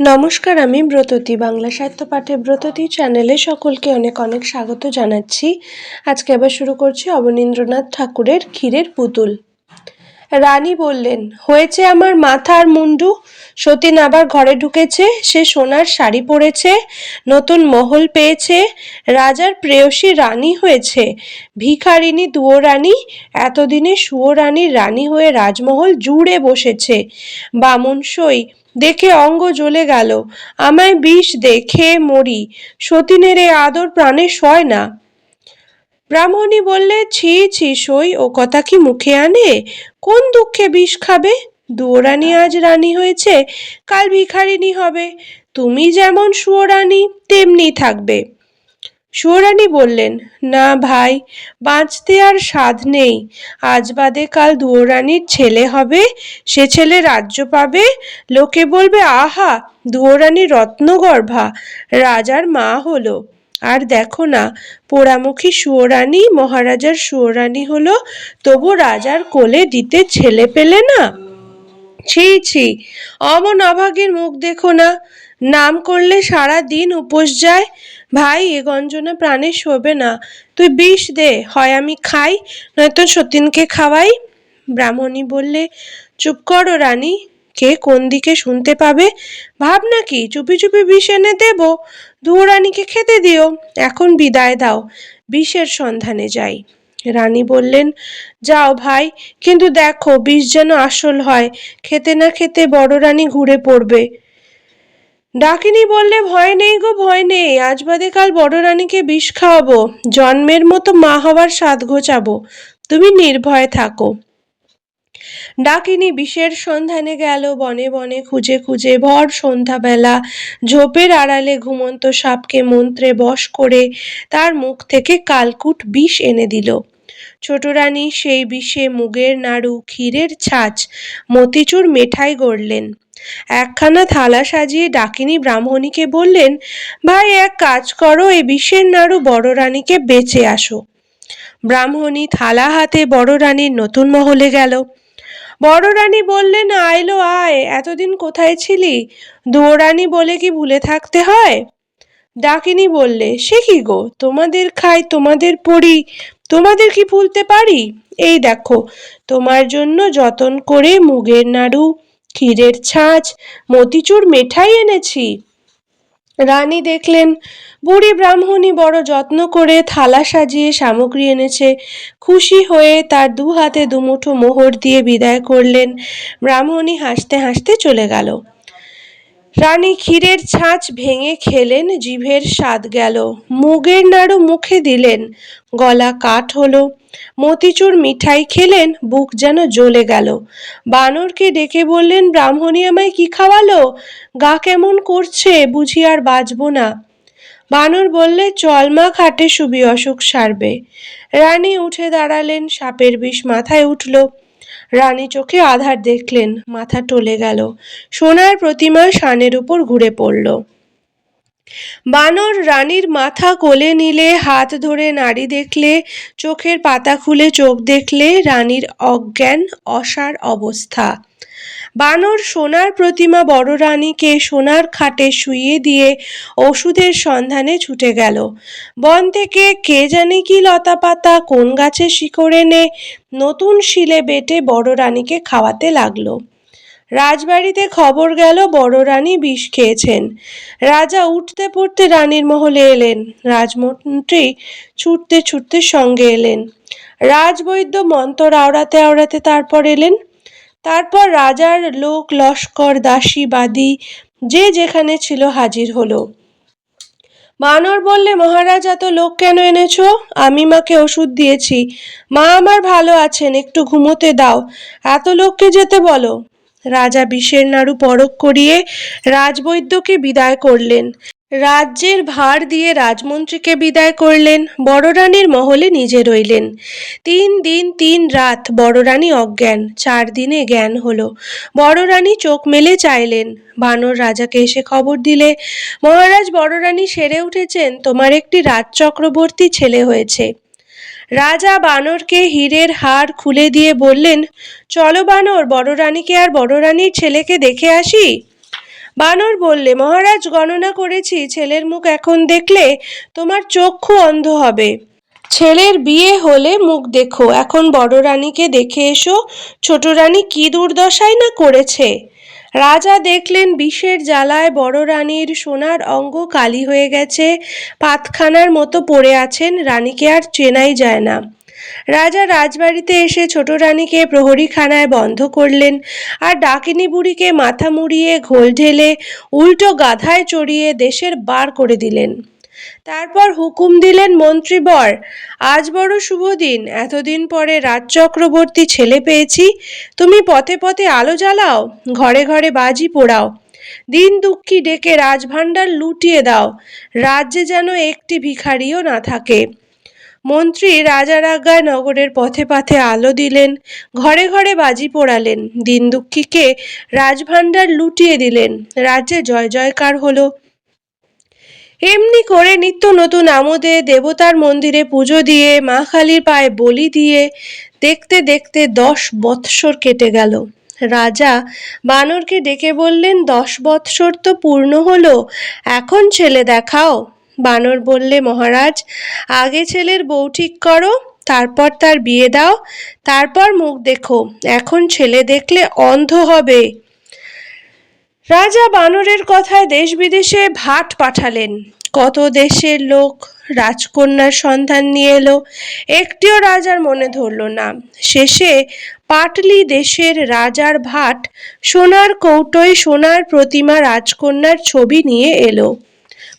নমস্কার, আমি ব্রততী। বাংলা সাহিত্য পাঠে ব্রততী চ্যানেলে সকলকে অনেক অনেক স্বাগত জানাচ্ছি। আজকে আবার শুরু করছি অবনীন্দ্রনাথ ঠাকুরের ক্ষীরের পুতুল। রানী বললেন, হয়েছে আমার মাথা আর মুন্ডু। সতীন আবার ঘরে ঢুকেছে। সে সোনার শাড়ি পরেছে, নতুন মহল পেয়েছে, রাজার প্রেয়সী রানী হয়েছে। ভিখারিনী দুয়োরানী এতদিনে সুয়োরানীর রানী হয়ে রাজমহল জুড়ে বসেছে। বামুন সই দেখে অঙ্গ জ্বলে গেল। আমায় বিষ দে, খেয়ে মরি। সতীনের এ আদর প্রাণে সয় না। ব্রাহ্মণী বললে, ছি ছি সই, ও কথা কি মুখে আনে? কোন দুঃখে বিষ খাবে? দুয়োরানী আজ রানী হয়েছে, কাল ভিখারিনী হবে। তুমি যেমন সুয়োরানী তেমনি থাকবে। সুয়োরানী বললেন, না ভাই, বাঁচতে আর সাধ নেই। আজ বাদে কাল দুয়োরানীর ছেলে হবে, সে ছেলে রাজ্য পাবে। লোকে বলবে, আহা, দুয়োরানী রত্নগর্ভা, রাজার মা হলো। আর দেখো না, পোড়ামুখী সুয়োরানী মহারাজার সুয়োরানী হলো, তবু রাজার কোলে দিতে ছেলে পেলে না। ছি ছি, অমন অভাগীর মুখ দেখো না। নাম করলে সারা দিন উপোস যায়। ভাই, এ গঞ্জনা প্রাণে শোবে না। তুই বিষ দে, হয় আমি খাই, নয়তো সতীনকে খাওয়াই। ব্রাহ্মণী বললে, চুপ করো রানী, কে কোন দিকে শুনতে পাবে। ভাব নাকি চুপি চুপি বিষ এনে দেব? দুয়োরানীকে খেতে দিও। এখন বিদায় দাও, বিষের সন্ধানে যাই। রানী বললেন, যাও ভাই, কিন্তু দেখো বিষ যেন আসল হয়। খেতে না খেতে বড় রানী ঘুরে পড়বে। ডাকিনী বললে, ভয় নেই গো, ভয় নেই। আজ বাদে কাল বড় রানীকে বিষ খাওয়াবো, জন্মের মতো মা হওয়ার স্বাদ ঘোচাবো। তুমি নির্ভয়ে থাকো। ডাকিনী বিষের সন্ধানে গেল বনে বনে, খুঁজে খুঁজে ভর সন্ধ্যাবেলা ঝোপের আড়ালে ঘুমন্ত সাপকে মন্ত্রে বশ করে তার মুখ থেকে কালকুট বিষ এনে দিল। ছোট রানী সেই বিষে মুগের নাড়ু, ক্ষীরের ছাঁচ, মতিচুর মেঠাই গড়লেন। একখানা থালা সাজিয়ে ডাকিনী ব্রাহ্মণীকে বললেন, ভাই, এক কাজ করো, এই বিষের নাড়ু বড় রানীকে বেচে আসো। ব্রাহ্মণী থালা হাতে বড় রানীর নতুন মহলে গেল। বড় রানী বললেন, আইলো আয়, এতদিন কোথায় ছিলি? দুয়োরানী বলে কি ভুলে থাকতে হয়? ডাকিনী বললে, সে কি গো, তোমাদের খাই, তোমাদের পড়ি, তোমাদের কি ভুলতে পারি? এই দেখো, তোমার জন্য যতন করে মুগের নাড়ু, ক্ষীরের ছাঁচ, মতিচুর মেঠাই এনেছি। রানী দেখলেন বুড়ি ব্রাহ্মণী বড় যত্ন করে থালা সাজিয়ে সামগ্রী এনেছে। খুশি হয়ে তার দু হাতে দুমুঠো মোহর দিয়ে বিদায় করলেন। ব্রাহ্মণী হাসতে হাসতে চলে গেল। রানী ক্ষীরের ছাঁচ ভেঙে খেলেন, জিভের স্বাদ গেল। মুগের নাড়ু মুখে দিলেন, গলা কাঠ হলো। মতিচুর মিঠাই খেলেন, বুক যেন জ্বলে গেল। বানরকে ডেকে বললেন, ব্রাহ্মণী আমায় কি খাওয়ালো? গা কেমন করছে, বুঝি আর বাঁচব না। বানর বললে, চল মা, খাটে শুবি, অসুখ সারবে। রানী উঠে দাঁড়ালেন, সাপের বিষ মাথায় উঠল। রানী চোখে আধার দেখলেন, মাথা টলে গেল। সোনার প্রতিমা শানের উপর ঘুরে পড়ল। বানর রানীর মাথা কোলে নিলে, হাত ধরে নাড়ি দেখলে, চোখের পাতা খুলে চোখ দেখলে, রানীর অজ্ঞান অসার অবস্থা। বানর সোনার প্রতিমা বড় রানীকে সোনার খাটে শুইয়ে দিয়ে ওষুধের সন্ধানে ছুটে গেল। বন থেকে কে জানে কি লতা পাতা, কোন গাছের শিকড় এনে নতুন শিলে বেটে বড় রানীকে খাওয়াতে লাগলো। রাজবাড়িতে খবর গেল বড় রানী বিষ খেয়েছেন। রাজা উঠতে পড়তে রানীর মহলে এলেন। রাজমন্ত্রী ছুটতে ছুটতে সঙ্গে এলেন। রাজবৈদ্য মন্তর আওড়াতে আওড়াতে তারপর এলেন। তারপর রাজার লোক লস্কর, দাসী, বাদী যে যেখানে ছিল হাজির হলো। বানর বললে, মহারাজ, এত লোক কেন এনেছো? আমি মাকে ওষুধ দিয়েছি, মা আমার ভালো আছেন, একটু ঘুমোতে দাও, এত লোককে যেতে বলো। রাজা বিষের নাড়ু পরখ করিয়ে রাজবৈদ্যকে বিদায় করলেন। রাজ্যের ভার দিয়ে রাজমন্ত্রীকে বিদায় করলেন। বড় রানীর মহলে নিজে রইলেন। 3 দিন 3 রাত বড় রানী অজ্ঞান। 4 দিনে জ্ঞান হলো। বড় রানী চোখ মেলে চাইলেন। বানর রাজাকে এসে খবর দিলে, মহারাজ, বড় রানী সেরে উঠেছেন, তোমার একটি রাজচক্রবর্তী ছেলে হয়েছে। রাজা বানরকে হীরের হার খুলে দিয়ে বললেন, চলো বানর, বড় রানীকে আর বড় রানীর ছেলেকে দেখে আসি। বানর বললে, মহারাজ, গণনা করেছি, ছেলের মুখ এখন দেখলে তোমার চক্ষু অন্ধ হবে। ছেলের বিয়ে হলে মুখ দেখো, এখন বড় রানীকে দেখে এসো, ছোট রানী কি দুর্দশাই না করেছে। রাজা দেখলেন বিষের জ্বালায় বড় রানীর সোনার অঙ্গ কালি হয়ে গেছে, পাতখানার মতো পড়ে আছেন, রানীকে আর চেনাই যায় না। রাজা রাজবাড়িতে এসে ছোট রানীকে প্রহরীখানায় বন্ধ করলেন, আর ডাকিনী বুড়িকে মাথা মুড়িয়ে ঘোল ঢেলে উল্টো গাধায় চড়িয়ে দেশের বার করে দিলেন। তারপর হুকুম দিলেন, মন্ত্রীবর, আজ বড় শুভ দিন, এতদিন পরে রাজচক্রবর্তী ছেলে পেয়েছি, তুমি পথে পথে আলো জ্বালাও, ঘরে ঘরে বাজি পোড়াও, দিন দুঃখী ডেকে রাজভাণ্ডার লুটিয়ে দাও, রাজ্যে যেন একটি ভিখারিও না থাকে। মন্ত্রী রাজার আজ্ঞায় নগরের পথে পথে আলো দিলেন, ঘরে ঘরে বাজি পোড়ালেন, দিন দুঃখীকে রাজভাণ্ডার লুটিয়ে দিলেন, রাজ্যে জয় জয়কার হলো। এমনি করে নিত্য নতুন আমোদে দেবতার মন্দিরে পুজো দিয়ে মা কালীর পায়ে বলি দিয়ে দেখতে দেখতে 10 বৎসর কেটে গেল। রাজা বানরকে ডেকে বললেন, 10 বৎসর তো পূর্ণ হলো, এখন ছেলে দেখাও। বানর বললে, মহারাজ, আগে ছেলের বউ ঠিক করো, তারপর তার বিয়ে দাও, তারপর মুখ দেখো, এখন ছেলে দেখলে অন্ধ হবে। রাজা বানরের কথায় দেশ বিদেশে ভাট পাঠালেন, কত দেশের লোক রাজকন্যার সন্ধান নিয়ে এলো, একটিও রাজার মনে ধরল না। শেষে পাটলি দেশের রাজার ভাট সোনার কৌটোয় সোনার প্রতিমা রাজকন্যার ছবি নিয়ে এলো।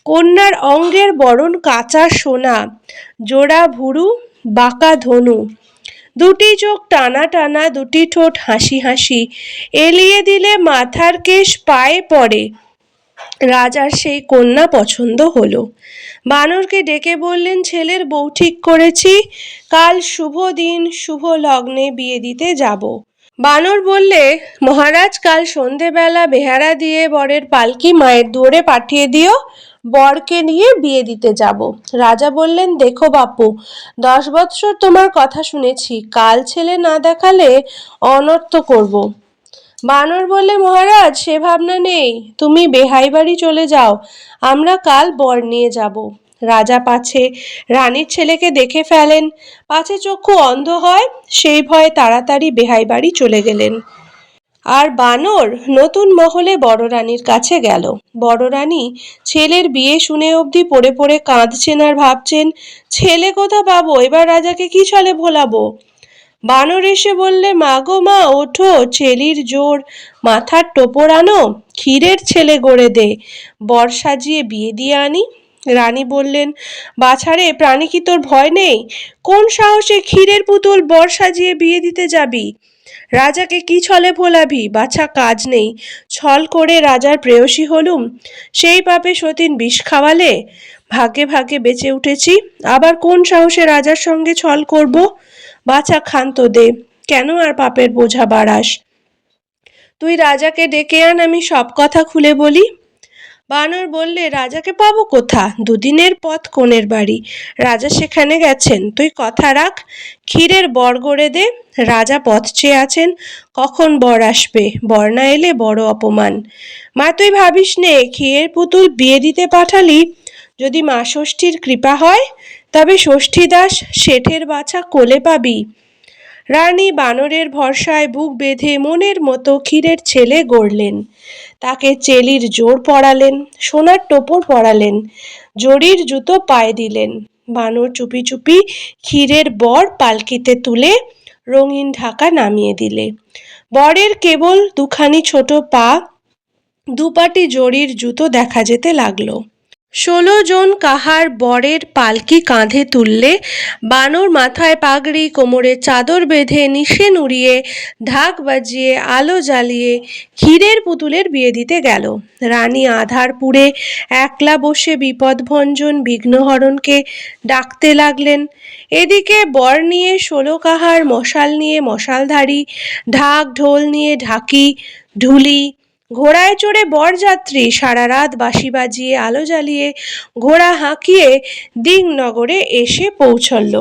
কন্যার অঙ্গের বরণ কাঁচা সোনা, জোড়া ভুরু, বাঁকা ধনু, দুটি চোখ টানা টানা, দুটি ঠোঁট হাসি হাসি, এলিয়ে দিলে মাথার কেশ পায়ে পড়ে। রাজার সেই কন্যা পছন্দ হলো। বানরকে ডেকে বললেন, ছেলের বউ ঠিক করেছি, কাল শুভ দিন, শুভ লগ্নে বিয়ে দিতে যাব। বানর বললে, মহারাজ, কাল সন্ধেবেলা বেহারা দিয়ে বরের পালকি মায়ের দুয়ারে পাঠিয়ে দিও, বরকে নিয়ে বিয়ে দিতে যাব। রাজা বললেন, দেখো বাপু, 10 বৎসর তোমার কথা শুনেছি, কাল ছেলে না দেখালে অনর্থ করব। বানর বললে, মহারাজ, সে ভাবনা নেই, তুমি বেহাই বাড়ি চলে যাও, আমরা কাল বর নিয়ে যাব। রাজা পাছে রানীর ছেলেকে দেখে ফেলেন, পাছে চক্ষু অন্ধ হয়, সেই ভয়ে তাড়াতাড়ি বেহাই বাড়ি চলে গেলেন। আর বানর নতুন মহলে বড় রানীর কাছে গেল। বড় রানী ছেলের বিয়ে শুনে অবধি পড়ে পড়ে কাঁদছেন আর ভাবছেন, ছেলে কোথা পাবো, এবার রাজাকে কি ছলে ভোলাবো। বানর এসে বললে, মা গো মা, ওঠো, ছেলির জোর, মাথার টোপর আনো, ক্ষীরের ছেলে গড়ে দে, বর সাজিয়ে বিয়ে দিয়ে আনি। রানী বললেন, বাছারে, প্রাণী কি তোর ভয় নেই, কোন সাহসে ক্ষীরের পুতুল বর সাজিয়ে বিয়ে দিতে যাবি, রাজাকে কি ছলে ভোলাবি, বাছা কাজ নেই, ছল করে রাজার প্রেয়সী হলুম, সেই পাপে সতীন বিষ খাওয়ালে, ভাগ্যে ভাগ্যে বেঁচে উঠেছি, আবার কোন সাহসে রাজার সঙ্গে ছল করব, বাছা ক্ষান্ত দে, কেন আর পাপের বোঝা বাড়াস, তুই রাজাকে ডেকে আন, আমি সব কথা খুলে বলি। বানর বললে, রাজাকে পাবো কোথা, দুদিনের পথ কোণের বাড়ি, রাজা সেখানে গেছেন, তুই কথা রাখ, ক্ষীরের বর গড়ে দে, রাজা পথ চেয়ে আছেন, কখন বর আসবে, বর না এলে বড় অপমান। মা, তুই ভাবিস নে, ক্ষীরের পুতুল বিয়ে দিতে পাঠালি, যদি মা ষষ্ঠীর কৃপা হয়, তবে ষষ্ঠীদাস শেঠের বাছা কোলে পাবি। রানী বানরের ভরসায় বুক বেঁধে মনের মতো ক্ষীরের ছেলে গড়লেন। তাকে চেলির জোর পরালেন, সোনার টোপর পরালেন, জরির জুতো পায়ে দিলেন। বানর চুপি চুপি ক্ষীরের বর পালকিতে তুলে রঙিন ঢাকা নামিয়ে দিলে। বরের কেবল দুখানি ছোট পা, দুপাটি জরির জুতো দেখা যেতে লাগলো। 16 জন কাহার বরের পালকি কাঁধে তুললে, বানর মাথায় পাগড়ি, কোমরে চাদর বেঁধে, নিশান উড়িয়ে, ঢাক বাজিয়ে, আলো জ্বালিয়ে ক্ষীরের পুতুলের বিয়ে দিতে গেল। রানী আধারপুরে একলা বসে বিপদভঞ্জন বিঘ্নহরণকে ডাকতে লাগলেন। এদিকে বর নিয়ে 16 কাহার, মশাল নিয়ে মশালধারী, ঢাক ঢোল নিয়ে ঢাকি ঢুলি, ঘোড়ায় চড়ে বরযাত্রী সারা রাত বাঁশি বাজিয়ে, আলো জ্বালিয়ে, ঘোড়া হাঁকিয়ে দিংনগরে এসে পৌঁছল।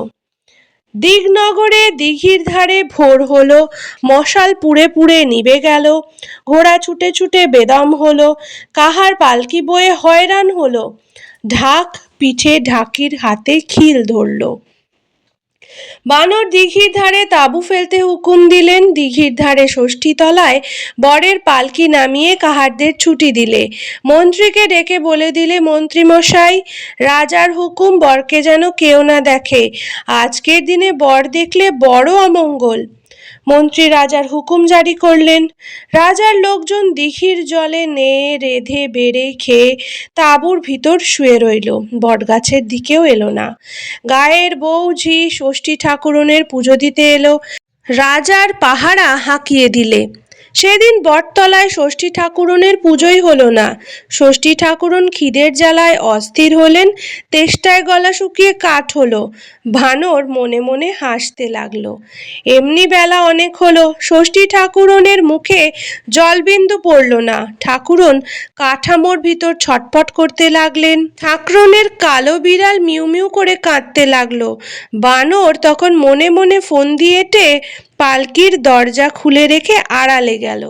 দিগনগরে দিঘির ধারে ভোর হলো, মশাল পুড়ে পুড়ে নিভে গেল, ঘোড়া ছুটে ছুটে বেদম হলো, কাহার পালকি বয়ে হয়রান হলো, ঢাক পিঠে ঢাকির হাতে খিল ধরল। বানর দিঘির ধারে তাঁবু ফেলতে হুকুম দিলেন। দিঘির ধারে ষষ্ঠী তলায় বরের পালকি নামিয়ে কাহারদের ছুটি দিলে। মন্ত্রীকে ডেকে বলে দিলে, মন্ত্রীমশাই, রাজার হুকুম, বরকে যেন কেউ না দেখে, আজকের দিনে বর দেখলে বড় অমঙ্গল। মন্ত্রী রাজার হুকুম জারি করলেন। রাজার লোকজন দিঘির জলে নেয়ে রেধে বেড়ে খেয়ে তাঁবুর ভিতর শুয়ে রইল, বটগাছের দিকেও এলো না। গায়ের বউ ঝি ষষ্ঠী ঠাকুরনের পুজো দিতে এলো, রাজার পাহারা হাঁকিয়ে দিলে। সেদিন বটতলায় ষষ্ঠী ঠাকুরনের পুজোই হলো না। ষষ্ঠী ঠাকুরন খিদের জ্বালায় অস্থির হলেন, তেষ্টায় গলা শুকিয়ে কাঠ হলো। বানর মনে মনে হাসতে লাগলো। এমনি বেলা অনেক হলো, ষষ্ঠী ঠাকুরনের মুখে জলবিন্দু পড়ল না। ঠাকুরন কাঠামোর ভিতর ছটফট করতে লাগলেন। ঠাকুরনের কালো বিড়াল মিউ মিউ করে কাঁদতে লাগলো। বানর তখন মনে মনে ফোন দিয়েটে পালকির দরজা খুলে রেখে আড়ালে গেল।